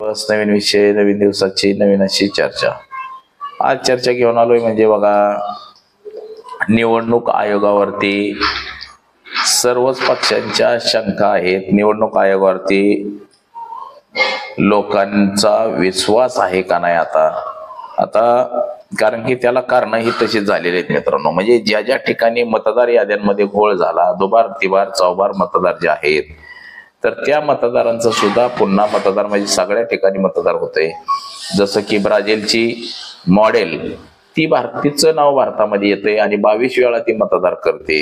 बस नवीन विषय, नवीन दिवसाची नवीन अशी चर्चा. आज चर्चा घेऊन आलोय म्हणजे बघा, निवडणूक आयोगावरती सर्वच पक्षांच्या शंका आहेत. निवडणूक आयोगावरती लोकांचा विश्वास आहे का नाही आता कारण की त्याला कारण ही तशीच झालेली आहेत मित्रांनो. म्हणजे ज्या ज्या ठिकाणी मतदार याद्यांमध्ये घोळ झाला, दुबार तिबार चौबार मतदार जे आहेत, तर त्या मतदारांचं सुद्धा पुन्हा मतदार म्हणजे सगळ्या ठिकाणी मतदार होते. जसं की ब्राझीलची मॉडेल, ती तिचं नाव भारतामध्ये येते आणि 22 वेळा ती मतदार करते.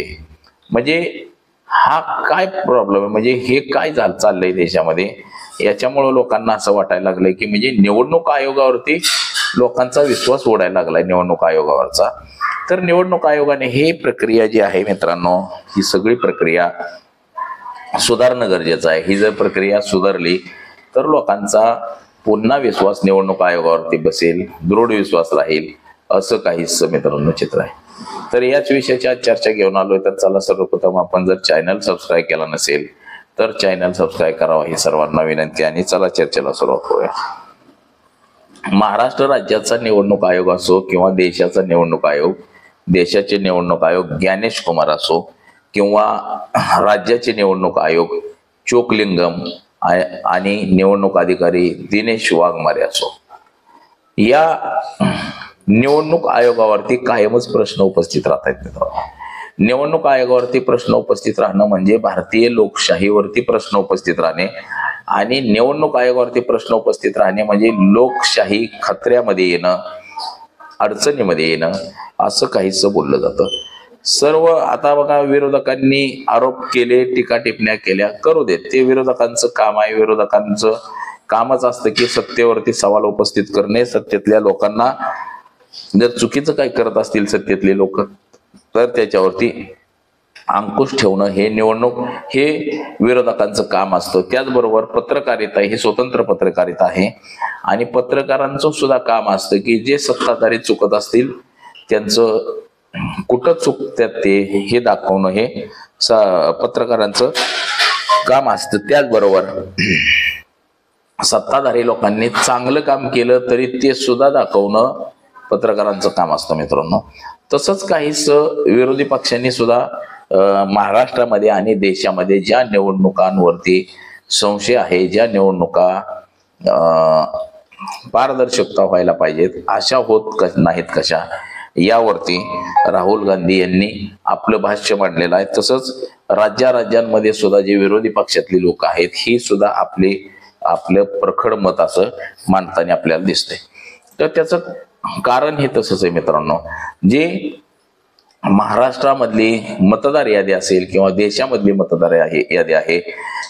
म्हणजे हा काय प्रॉब्लेम आहे, म्हणजे हे काय चाललंय देशामध्ये. याच्यामुळे लोकांना असं वाटायला लागलंय की म्हणजे निवडणूक आयोगावरती लोकांचा विश्वास उडायला लागलाय निवडणूक आयोगावरचा. तर निवडणूक आयोगाने ही प्रक्रिया जी आहे मित्रांनो, ही सगळी प्रक्रिया सुधारणं गरजेचं आहे. ही जर प्रक्रिया सुधारली तर लोकांचा पुन्हा विश्वास निवडणूक आयोगावरती बसेल, दृढ विश्वास राहील, असं काहीच मित्रांनो चित्र आहे. तर याच विषयाची आज चर्चा घेऊन आलोय. तर चला, सर्वप्रथम आपण जर चॅनल सबस्क्राईब केला नसेल तर चॅनल सबस्क्राईब करावा ही सर्वांना विनंती. आणि चला चर्चेला सुरुवात करूया. महाराष्ट्र राज्याचा निवडणूक आयोग असो किंवा देशाचा निवडणूक आयोग, देशाचे निवडणूक आयोग ज्ञानेश कुमार असो किंवा राज्याचे निवडणूक आयोग चोकलिंगम आणि निवडणूक अधिकारी दिनेश वाघमारे असो, या निवडणूक आयोगावरती कायमच प्रश्न उपस्थित राहतात मित्रांनो. निवडणूक आयोगावरती प्रश्न उपस्थित राहणं म्हणजे भारतीय लोकशाहीवरती प्रश्न उपस्थित राहणे, आणि निवडणूक आयोगावरती प्रश्न उपस्थित राहणे म्हणजे लोकशाही खतऱ्यामध्ये येणं, अडचणीमध्ये येणं, असं काहीच बोललं जातं. सर्व आता बघा, विरोधकांनी आरोप केले, टीका टिप्पण्या केल्या, करू देत, ते विरोधकांचं काम आहे. विरोधकांचं कामच असतं की सत्तेवरती सवाल उपस्थित करणे. सत्तेतल्या लोकांना जर चुकीचं काय करत असतील सत्तेतले लोक, तर त्याच्यावरती अंकुश ठेवणं हे विरोधकांचं काम असतं. त्याचबरोबर पत्रकारिता ही स्वतंत्र पत्रकारिता आहे, आणि पत्रकारांचं सुद्धा काम असतं की जे सत्ताधारी चुकत असतील त्यांचं कुठं चुकतात ते हे दाखवणं हे पत्रकारांचं काम असतं. त्याचबरोबर सत्ताधारी लोकांनी चांगलं काम केलं तरी ते सुद्धा दाखवणं पत्रकारांचं काम असतं मित्रांनो. तसंच काहीच विरोधी पक्षांनी सुद्धा महाराष्ट्रामध्ये आणि देशामध्ये ज्या निवडणुकांवरती संशय आहे, ज्या निवडणुका पारदर्शकता व्हायला पाहिजेत अशा होत नाहीत कशा, यावरती राहुल गांधी यांनी आपलं भाष्य मांडलेलं आहे. तसंच राज्यांमध्ये सुद्धा जे विरोधी पक्षातली लोक आहेत ही सुद्धा आपलं प्रखर मत असं मांडताना आपल्याला दिसतंय. तर त्याचं कारण हे तसंच आहे मित्रांनो. जे महाराष्ट्रामधली मतदार यादी असेल किंवा देशामधली मतदार यादी आहे,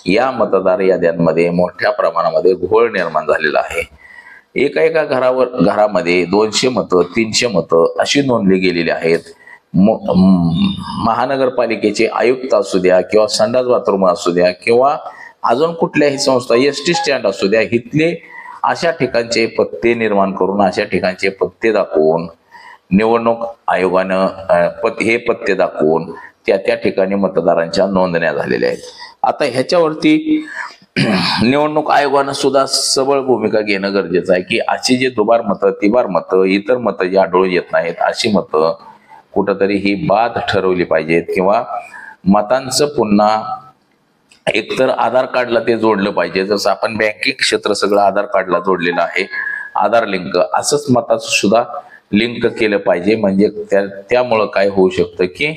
या मतदार याद्यांमध्ये मोठ्या प्रमाणामध्ये घोळ निर्माण झालेला आहे. एका घरामध्ये 200 मतं 300 मतं अशी नोंदली गेलेली आहेत. महानगरपालिकेचे आयुक्त असू द्या किंवा संडास बाथरूम असू द्या किंवा अजून कुठल्याही संस्था, एसटी स्टँड असू द्या, इथले अशा ठिकाणचे पत्ते निर्माण करून, अशा ठिकाणचे पत्ते दाखवून निवडणूक आयोगानं हे पत्ते दाखवून त्या ठिकाणी मतदारांच्या नोंदण्या झालेल्या आहेत. आता ह्याच्यावरती निवडणूक आयोगानं सुद्धा सबळ भूमिका घेणं गरजेचं आहे की अशी जे दुबार मतं, तिबार मतं, इतर मतं जी आढळून येत नाहीत अशी मतं कुठंतरी ही बाद ठरवली पाहिजेत, किंवा मतांचं पुन्हा एकतर आधार कार्डला ते जोडलं पाहिजे. जसं आपण बँकिंग क्षेत्र सगळं आधार कार्डला जोडलेलं आहे, आधार लिंक, असंच मताचं सुद्धा लिंक केलं पाहिजे. म्हणजे त्यामुळं काय होऊ शकतं की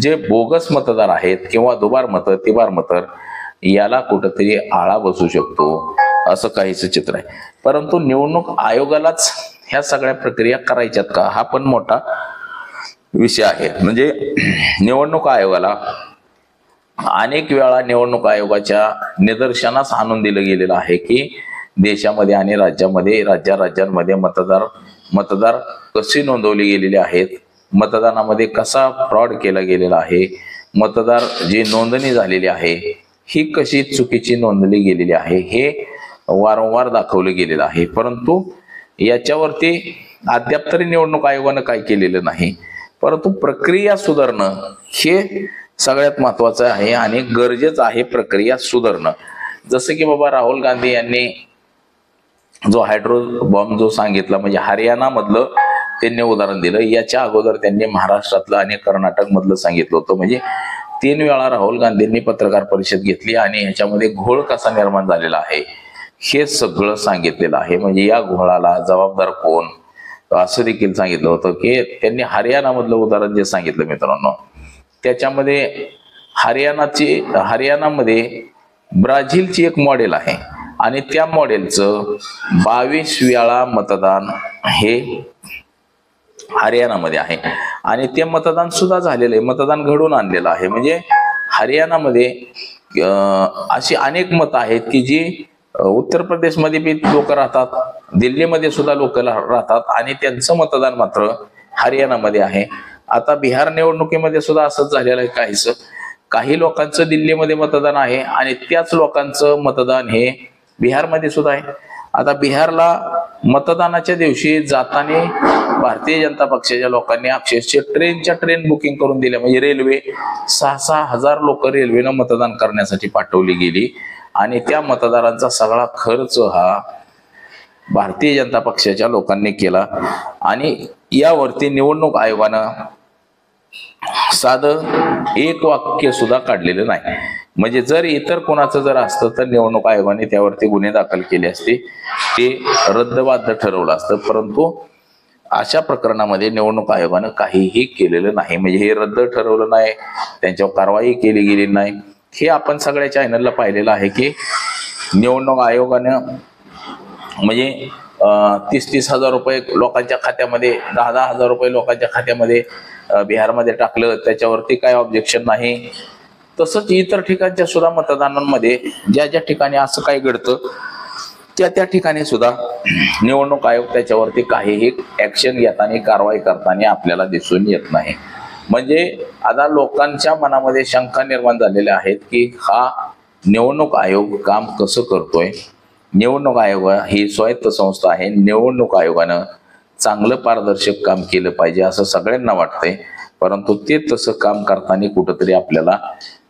जे बोगस मतदार आहेत किंवा दुबार मतं, तिबार मतं, याला कुठंतरी आळा बसू शकतो, असं काहीच चित्र आहे. परंतु निवडणूक आयोगालाच ह्या सगळ्या प्रक्रिया करायच्यात का, हा पण मोठा विषय आहे. म्हणजे निवडणूक आयोगाला अनेक वेळा निवडणूक आयोगाच्या निदर्शनास आणून दिलं गेलेलं आहे की देशामध्ये आणि राज्यांमध्ये मतदार कशी नोंदवली गेलेले आहेत, मतदानामध्ये कसा फ्रॉड केला गेलेला आहे, मतदार जी नोंदणी झालेली आहे ही कशी चुकीची नोंदली गेलेली आहे, हे वारंवार दाखवलं गेलेलं आहे. परंतु याच्यावरती अद्याप तरी निवडणूक आयोगानं काय केलेलं नाही. परंतु प्रक्रिया सुधारणं हे सगळ्यात महत्वाचं आहे आणि गरजेचं आहे प्रक्रिया सुधारणं. जसं की बाबा राहुल गांधी यांनी जो हायड्रो बॉम्ब जो सांगितला, म्हणजे हरियाणा मधलं त्यांनी उदाहरण दिलं. याच्या अगोदर त्यांनी महाराष्ट्रातलं आणि कर्नाटक मधलं सांगितलं होतं. म्हणजे 3 वेळा राहुल गांधींनी पत्रकार परिषद घेतली आणि ह्याच्यामध्ये घोळ कसा निर्माण झालेला आहे हे सगळं सांगितलेलं आहे. म्हणजे या घोळाला जबाबदार कोण असं देखील सांगितलं होतं. की त्यांनी हरियाणा मधलं उदाहरण जे सांगितलं मित्रांनो, त्याच्यामध्ये हरियाणामध्ये ब्राझीलची एक मॉडेल आहे आणि त्या मॉडेलचं 22 वेळा मतदान हे हरियाणामध्ये आहे आणि ते मतदान सुद्धा झालेलं आहे, मतदान घडून आणलेलं आहे. म्हणजे हरियाणामध्ये अशी अनेक मतं आहेत की जी उत्तर प्रदेशमध्ये बी लोक राहतात, दिल्लीमध्ये सुद्धा लोक राहतात आणि त्यांचं मतदान मात्र हरियाणामध्ये आहे. आता बिहार निवडणुकीमध्ये सुद्धा असंच झालेलं आहे. काही लोकांचं दिल्लीमध्ये मतदान आहे आणि त्याच लोकांचं मतदान हे बिहारमध्ये सुद्धा आहे. आता बिहारला मतदानाच्या दिवशी जाताना भारतीय जनता पक्षाच्या लोकांनी अक्षरशः ट्रेन बुकिंग करून दिल्या. म्हणजे रेल्वे 6,000 हजार लोक रेल्वेनं मतदान करण्यासाठी पाठवली गेली आणि त्या मतदारांचा सगळा खर्च हा भारतीय जनता पक्षाच्या लोकांनी केला. आणि यावरती निवडणूक आयोगानं साधं एक वाक्य सुद्धा काढलेलं नाही. म्हणजे जर इतर कोणाचं जर असतं तर निवडणूक आयोगाने त्यावरती गुन्हे दाखल केले असते, ते रद्दबाद्य ठरवलं असतं. परंतु अशा प्रकरणामध्ये निवडणूक आयोगानं काहीही केलेलं नाही. म्हणजे हे रद्द ठरवलं नाही, त्यांच्यावर कारवाई केली गेली नाही. हे आपण सगळ्या चॅनलला पाहिलेलं आहे की निवडणूक आयोगानं म्हणजे 30-30 हजार रुपये लोकांच्या खात्यामध्ये, 10-10 हजार रुपये लोकांच्या खात्यामध्ये बिहारमध्ये टाकलं, त्याच्यावरती काय ऑब्जेक्शन नाही. तसंच इतर ठिकाणच्या सुद्धा मतदानांमध्ये ज्या ज्या ठिकाणी असं काही घडतं त्या ठिकाणी सुद्धा निवडणूक आयोग त्याच्यावरती काहीही ऍक्शन घेताना, कारवाई करताना आपल्याला दिसून येत नाही. म्हणजे आता लोकांच्या मनामध्ये शंका निर्माण झालेल्या आहेत की हा निवडणूक आयोग काम कसं करतोय. निवडणूक आयोग ही स्वायत्त संस्था आहे. निवडणूक आयोगानं चांगलं पारदर्शक काम केलं पाहिजे असं सगळ्यांना वाटतंय, परंतु ते तसं काम करताना कुठंतरी आपल्याला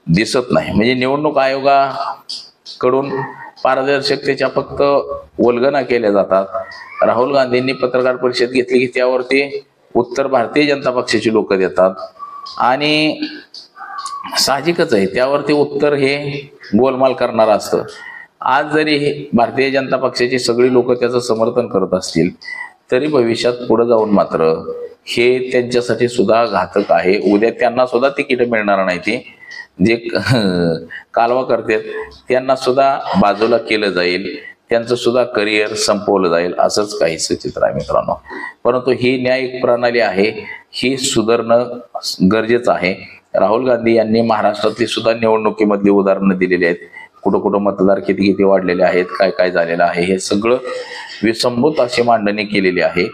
दिसत नाही. म्हणजे निवडणूक आयोगाकडून पारदर्शकतेच्या फक्त वल्गना केल्या जातात. राहुल गांधींनी पत्रकार परिषद घेतली की त्यावरती उत्तर भारतीय जनता पक्षाची लोक देतात आणि साहजिकच आहे त्यावरती उत्तर हे गोलमाल करणार असतं. आज जरी भारतीय जनता पक्षाची सगळी लोक त्याचं समर्थन करत असतील तरी भविष्यात पुढे जाऊन मात्र हे त्यांच्यासाठी सुद्धा घातक आहे. उद्या त्यांना सुद्धा तिकीट मिळणार नाही. ती जे कालवा करतात त्यांना सुद्धा बाजूला केलं जाईल, त्यांचं सुद्धा करिअर संपवलं जाईल, असंच काहीच चित्र आहे मित्रांनो. परंतु ही न्यायिक प्रणाली आहे, ही सुधारणं गरजेचं आहे. राहुल गांधी यांनी महाराष्ट्रातली सुद्धा निवडणुकीमधली उदाहरणं दिलेली आहेत. कुठं कुठं मतदार किती किती वाढलेले आहेत, काय काय झालेलं आहे, हे सगळं विसंबूत अशी मांडणी केलेली आहे.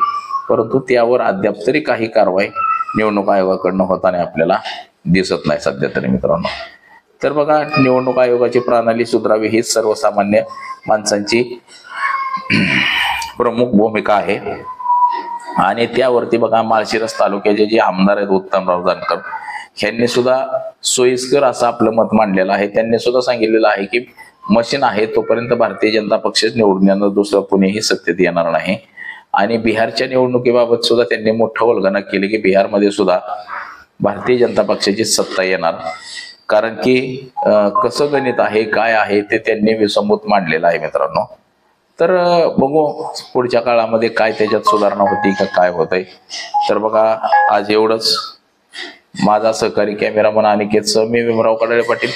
परंतु त्यावर अद्याप तरी काही कारवाई निवडणूक आयोगाकडनं होताना आपल्याला दिसत नाही सध्या तरी मित्रांनो. तर बघा, निवडणूक आयोगाची प्रणाली सुधारावी हीच सर्वसामान्य माणसांची प्रमुख भूमिका आहे. आणि त्यावरती बघा, माळशिरस तालुक्याचे जे आमदार आहेत उत्तमराव जानकर, ह्यांनी सुद्धा सोयीस्कर असं आपलं मत मांडलेलं आहे. त्यांनी सुद्धा सांगितलेलं आहे की मशीन आहे तोपर्यंत भारतीय जनता पक्षच निवडून येणार, दुसरं कोणीही सत्तेत येणार नाही. आणि बिहारच्या निवडणुकीबाबत सुद्धा त्यांनी मोठं वल्गना केली की बिहारमध्ये सुद्धा भारतीय जनता पक्षाची सत्ता येणार, कारण की कसं गणित आहे, काय आहे ते त्यांनी विसंबूत मांडलेलं आहे मित्रांनो. तर बघू पुढच्या काळामध्ये काय त्याच्यात सुधारणा होती का काय होतंय. तर बघा, आज एवढंच. माझा सहकारी कॅमेरामन अनिकेत सह मी भीमराव कडाळे पाटील.